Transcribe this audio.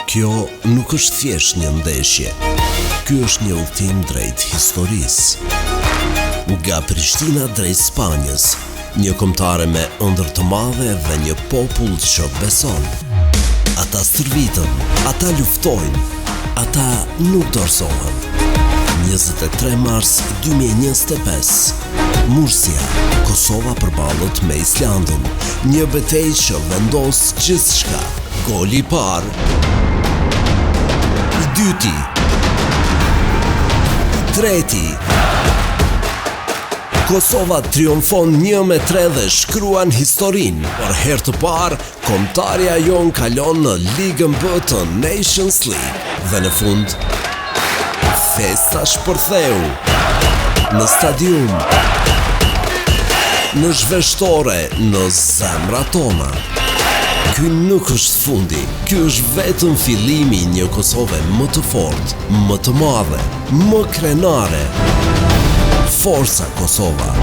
Kjo nuk është thjesht një ndeshje. Ky është një udhtim drejt historisë. Nga Prishtina drejt Spanjës, një kombëtare me ëndër të madhe dhe një popull që beson. Ata stërvitën, ata luftojnë, ata nuk dorëzohen. 23 mars 2025, Murcia, Kosova përballët me Islandën, një betejë që vendos gjithçka. Goli i parë, i dyti, i treti. Kosova triumfon 1-3 dhe shkruan historinë. Për herë të parë, kombëtarja jon kalon në Ligën B të Nations League. Dhe në fund, festa shpërtheu në stadium, në zhveshtore, në zemrat tona. Ky nuk është fundi, ky është vetëm fillimi i një Kosove më të fortë, më të madhe, më krenare. Forca Kosova.